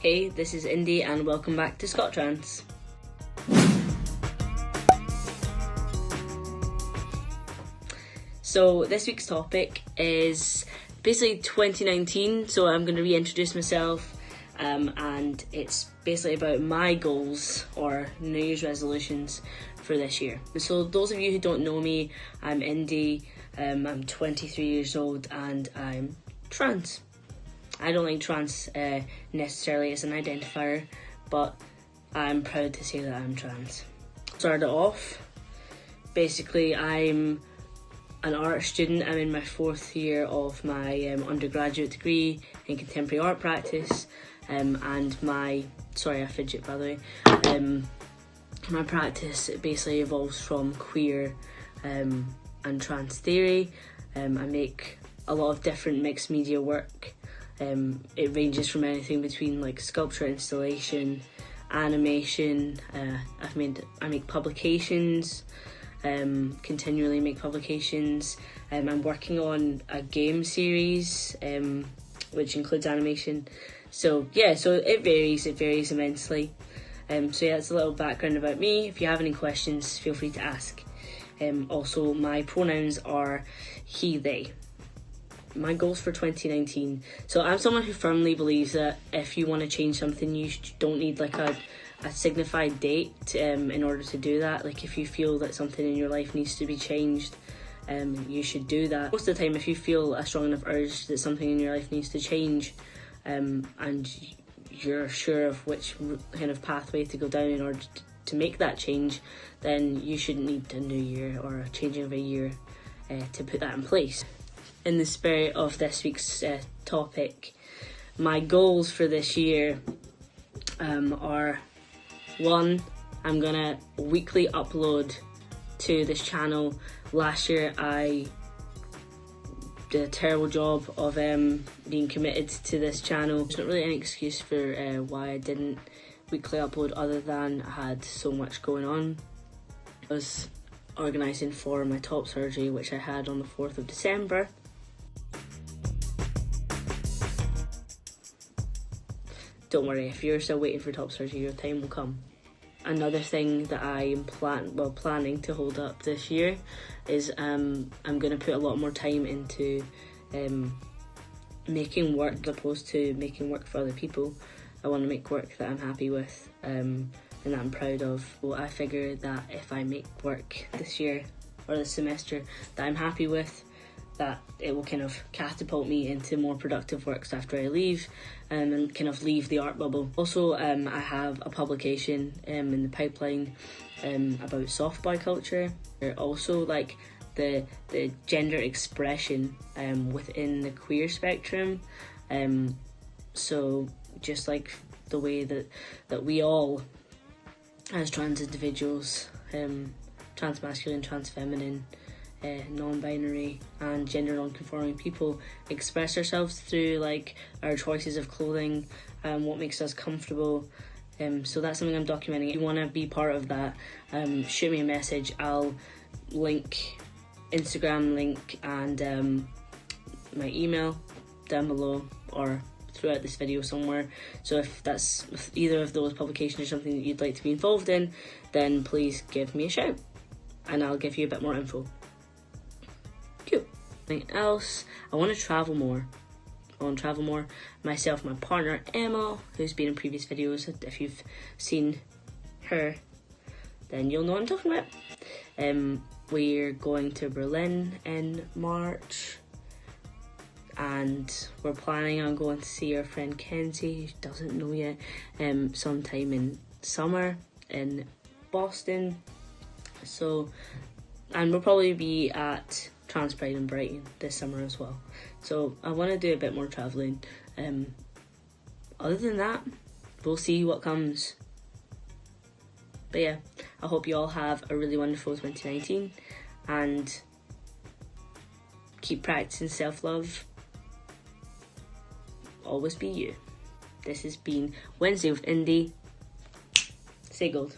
Hey, this is Indy and welcome back to ScotTrans. So this week's topic is basically 2019, so I'm going to reintroduce myself and it's basically about my goals or New Year's resolutions for this year. So those of you who don't know me, I'm Indy, I'm 23 years old and I'm trans. I don't like trans necessarily as an identifier, but I'm proud to say that I'm trans. Started off, basically I'm an art student. I'm in my 4th year of my undergraduate degree in contemporary art practice, and my, sorry I fidget by the way, my practice basically evolves from queer and trans theory. I make a lot of different mixed media work. It ranges from anything between like sculpture, installation, animation. I make publications, continually make publications. I'm working on a game series which includes animation. So yeah, so it varies immensely. So yeah, that's a little background about me. If you have any questions, feel free to ask. Also, my pronouns are he, they. My goals for 2019. So I'm someone who firmly believes that if you want to change something, you don't need like a signified date in order to do that. Like if you feel that something in your life needs to be changed, you should do that. Most of the time, if you feel a strong enough urge that something in your life needs to change, and you're sure of which kind of pathway to go down in order to make that change, then you shouldn't need a new year or a changing of a year to put that in place. In the spirit of this week's topic, my goals for this year are: 1, I'm gonna weekly upload to this channel. Last year I did a terrible job of being committed to this channel. There's not really any excuse for why I didn't weekly upload other than I had so much going on. I was organising for my top surgery, which I had on the 4th of December. Don't worry, if you're still waiting for top surgery, your time will come. Another thing that I am planning to hold up this year is I'm going to put a lot more time into making work as opposed to making work for other people. I want to make work that I'm happy with and that I'm proud of. Well, I figure that if I make work this year or this semester that I'm happy with, that it will kind of catapult me into more productive works after I leave and kind of leave the art bubble. Also, I have a publication in the pipeline about soft boy culture. Also like the gender expression within the queer spectrum. So just like the way that we all as trans individuals, trans masculine, trans feminine, non-binary and gender non-conforming people express ourselves through like our choices of clothing and what makes us comfortable. So that's something I'm documenting. If you want to be part of that, shoot me a message. I'll link Instagram link and my email down below or throughout this video somewhere. So if either of those publications or something that you'd like to be involved in, then please give me a shout and I'll give you a bit more info. Anything else? I want to travel more. Myself, my partner Emma, who's been in previous videos. If you've seen her, then you'll know what I'm talking about. We're going to Berlin in March, and we're planning on going to see our friend Kenzie, who doesn't know yet, sometime in summer in Boston. So, and we'll probably be at Trans Pride in Brighton this summer as well. So I want to do a bit more travelling. Other than that, we'll see what comes. But yeah, I hope you all have a really wonderful 2019 and keep practicing self-love. Always be you. This has been Wednesday with Indy. Stay gold.